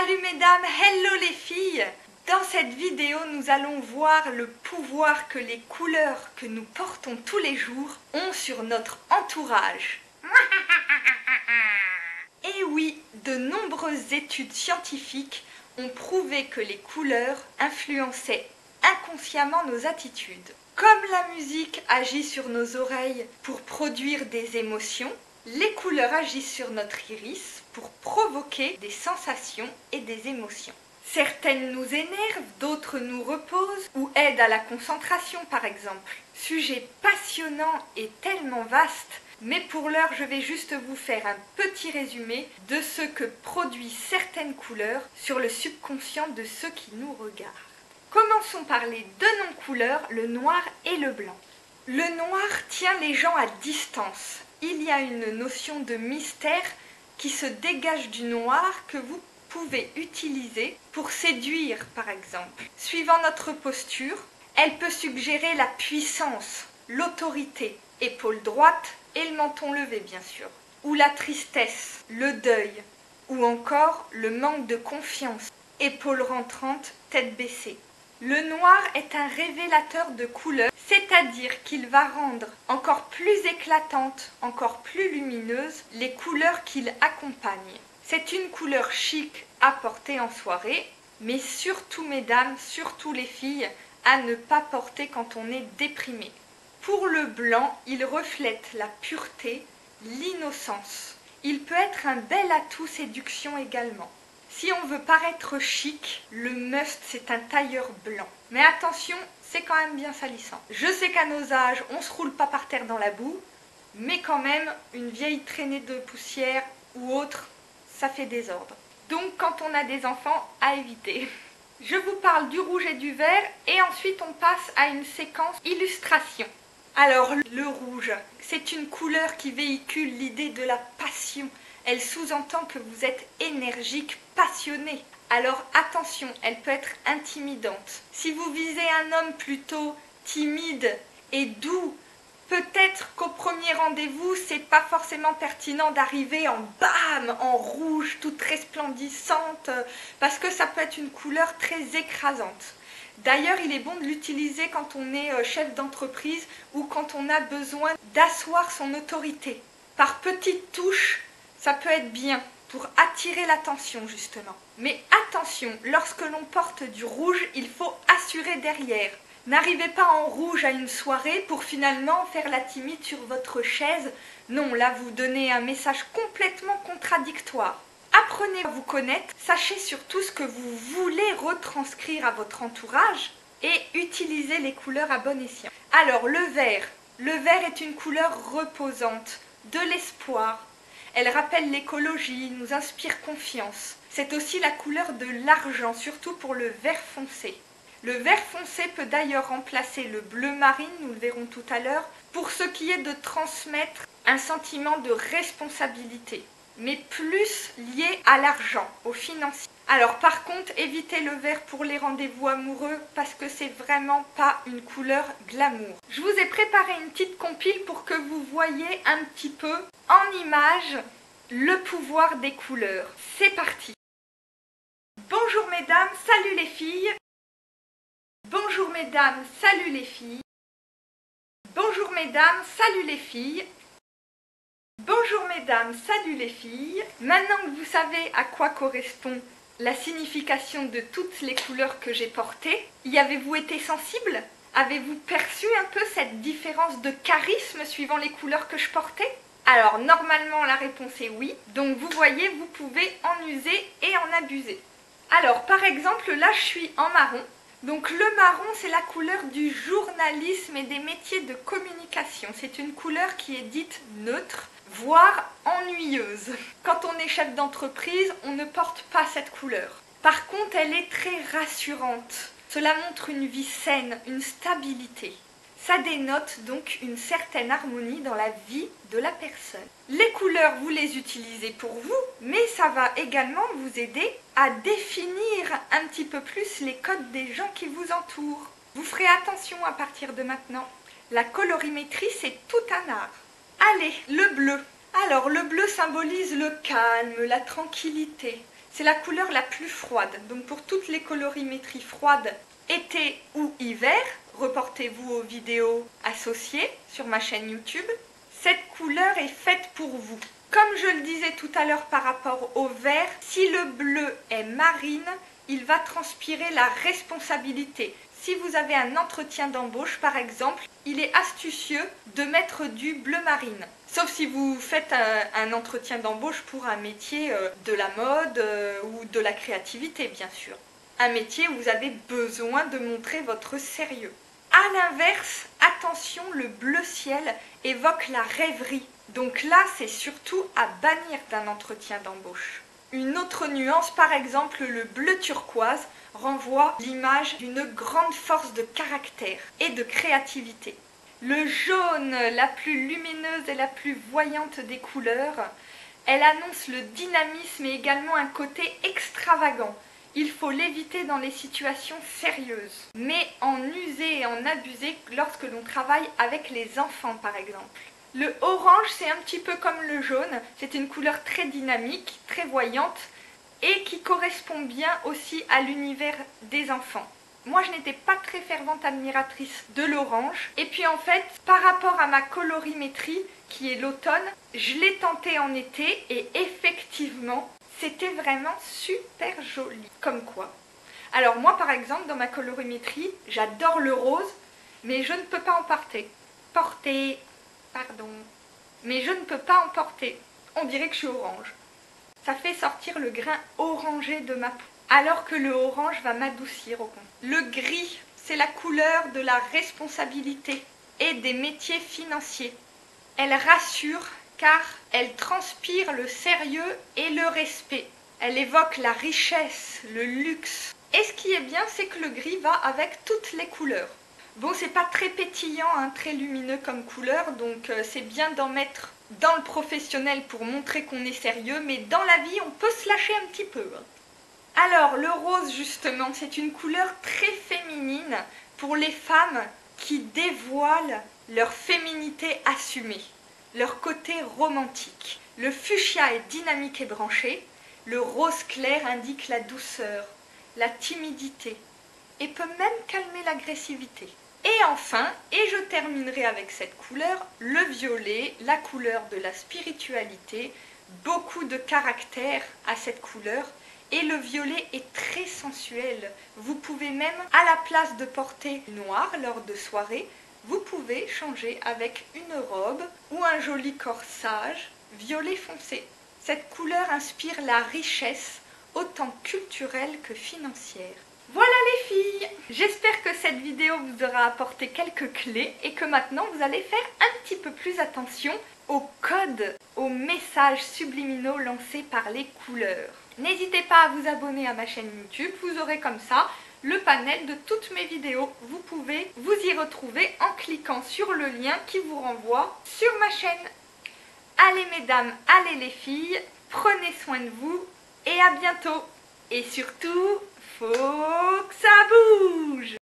Salut mesdames, hello les filles. Dans cette vidéo, nous allons voir le pouvoir que les couleurs que nous portons tous les jours ont sur notre entourage. Et oui, de nombreuses études scientifiques ont prouvé que les couleurs influençaient inconsciemment nos attitudes. Comme la musique agit sur nos oreilles pour produire des émotions, les couleurs agissent sur notre iris pour provoquer des sensations et des émotions. Certaines nous énervent, d'autres nous reposent ou aident à la concentration par exemple. Sujet passionnant et tellement vaste, mais pour l'heure je vais juste vous faire un petit résumé de ce que produisent certaines couleurs sur le subconscient de ceux qui nous regardent. Commençons par les deux non-couleurs, le noir et le blanc. Le noir tient les gens à distance. Il y a une notion de mystère qui se dégage du noir que vous pouvez utiliser pour séduire par exemple. Suivant notre posture, elle peut suggérer la puissance, l'autorité, épaule droite et le menton levé bien sûr, ou la tristesse, le deuil, ou encore le manque de confiance, épaule rentrante, tête baissée. Le noir est un révélateur de couleurs, c'est-à-dire qu'il va rendre encore plus éclatantes, encore plus lumineuses les couleurs qu'il accompagne. C'est une couleur chic à porter en soirée, mais surtout mesdames, surtout les filles, à ne pas porter quand on est déprimé. Pour le blanc, il reflète la pureté, l'innocence. Il peut être un bel atout séduction également. Si on veut paraître chic, le must c'est un tailleur blanc. Mais attention, c'est quand même bien salissant. Je sais qu'à nos âges, on se roule pas par terre dans la boue, mais quand même, une vieille traînée de poussière ou autre, ça fait désordre. Donc quand on a des enfants, à éviter. Je vous parle du rouge et du vert et ensuite on passe à une séquence illustration. Alors le rouge, c'est une couleur qui véhicule l'idée de la passion. Elle sous-entend que vous êtes énergique, passionné. Alors attention, elle peut être intimidante. Si vous visez un homme plutôt timide et doux, peut-être qu'au premier rendez-vous, c'est pas forcément pertinent d'arriver en bam, en rouge, toute resplendissante, parce que ça peut être une couleur très écrasante. D'ailleurs, il est bon de l'utiliser quand on est chef d'entreprise ou quand on a besoin d'asseoir son autorité. Par petites touches, ça peut être bien pour attirer l'attention justement. Mais attention, lorsque l'on porte du rouge, il faut assurer derrière. N'arrivez pas en rouge à une soirée pour finalement faire la timide sur votre chaise. Non, là vous donnez un message complètement contradictoire. Apprenez à vous connaître, sachez surtout ce que vous voulez retranscrire à votre entourage et utilisez les couleurs à bon escient. Alors le vert est une couleur reposante, de l'espoir. Elle rappelle l'écologie, nous inspire confiance. C'est aussi la couleur de l'argent, surtout pour le vert foncé. Le vert foncé peut d'ailleurs remplacer le bleu marine, nous le verrons tout à l'heure, pour ce qui est de transmettre un sentiment de responsabilité, mais plus lié à l'argent, au financier. Alors par contre, évitez le vert pour les rendez-vous amoureux parce que c'est vraiment pas une couleur glamour. Je vous ai préparé une petite compile pour que vous voyez un petit peu en image le pouvoir des couleurs. C'est parti. Bonjour mesdames, salut les filles. Bonjour mesdames, salut les filles. Bonjour mesdames, salut les filles. Bonjour mesdames, salut les filles. Maintenant que vous savez à quoi correspond la signification de toutes les couleurs que j'ai portées, y avez-vous été sensible? Avez-vous perçu un peu cette différence de charisme suivant les couleurs que je portais? Alors normalement la réponse est oui, donc vous voyez, vous pouvez en user et en abuser. Alors par exemple là je suis en marron. Donc le marron, c'est la couleur du journalisme et des métiers de communication. C'est une couleur qui est dite neutre, voire ennuyeuse. Quand on est chef d'entreprise, on ne porte pas cette couleur. Par contre, elle est très rassurante. Cela montre une vie saine, une stabilité. Ça dénote donc une certaine harmonie dans la vie de la personne. Les couleurs, vous les utilisez pour vous, mais ça va également vous aider à définir un petit peu plus les codes des gens qui vous entourent. Vous ferez attention à partir de maintenant. La colorimétrie, c'est tout un art. Allez, le bleu. Alors, le bleu symbolise le calme, la tranquillité. C'est la couleur la plus froide. Donc pour toutes les colorimétries froides, été ou hiver, reportez-vous aux vidéos associées sur ma chaîne YouTube. Cette couleur est faite pour vous. Comme je le disais tout à l'heure par rapport au vert, si le bleu est marine, il va transpirer la responsabilité. Si vous avez un entretien d'embauche par exemple, il est astucieux de mettre du bleu marine. Sauf si vous faites un entretien d'embauche pour un métier de la mode ou de la créativité bien sûr. Un métier où vous avez besoin de montrer votre sérieux. A l'inverse, attention, le bleu ciel évoque la rêverie. Donc là, c'est surtout à bannir d'un entretien d'embauche. Une autre nuance, par exemple, le bleu turquoise renvoie l'image d'une grande force de caractère et de créativité. Le jaune, la plus lumineuse et la plus voyante des couleurs, elle annonce le dynamisme et également un côté extravagant. Il faut l'éviter dans les situations sérieuses, mais en user et en abuser lorsque l'on travaille avec les enfants par exemple. Le orange, c'est un petit peu comme le jaune, c'est une couleur très dynamique, très voyante et qui correspond bien aussi à l'univers des enfants. Moi, je n'étais pas très fervente admiratrice de l'orange. Et puis en fait, par rapport à ma colorimétrie, qui est l'automne, je l'ai tenté en été et effectivement, c'était vraiment super joli. Comme quoi. Alors moi, par exemple, dans ma colorimétrie, j'adore le rose, mais je ne peux pas en porter. Pardon. Mais je ne peux pas en porter. On dirait que je suis orange. Ça fait sortir le grain orangé de ma peau. Alors que le orange va m'adoucir au contraire. Le gris, c'est la couleur de la responsabilité et des métiers financiers. Elle rassure car elle transpire le sérieux et le respect. Elle évoque la richesse, le luxe. Et ce qui est bien, c'est que le gris va avec toutes les couleurs. Bon, c'est pas très pétillant, hein, très lumineux comme couleur, donc c'est bien d'en mettre dans le professionnel pour montrer qu'on est sérieux, mais dans la vie, on peut se lâcher un petit peu. Alors, le rose, justement, c'est une couleur très féminine pour les femmes qui dévoilent leur féminité assumée, leur côté romantique. Le fuchsia est dynamique et branché, le rose clair indique la douceur, la timidité, et peut même calmer l'agressivité. Et enfin, et je terminerai avec cette couleur, le violet, la couleur de la spiritualité, beaucoup de caractère à cette couleur, et le violet est très sensuel. Vous pouvez même, à la place de porter noir lors de soirées, vous pouvez changer avec une robe ou un joli corsage violet foncé. Cette couleur inspire la richesse, autant culturelle que financière. Voilà les filles, j'espère que cette vidéo vous aura apporté quelques clés et que maintenant vous allez faire un petit peu plus attention aux codes, aux messages subliminaux lancés par les couleurs. N'hésitez pas à vous abonner à ma chaîne YouTube, vous aurez comme ça le panel de toutes mes vidéos. Vous pouvez vous y retrouver en cliquant sur le lien qui vous renvoie sur ma chaîne. Allez mesdames, allez les filles, prenez soin de vous et à bientôt. Et surtout, faut que ça bouge!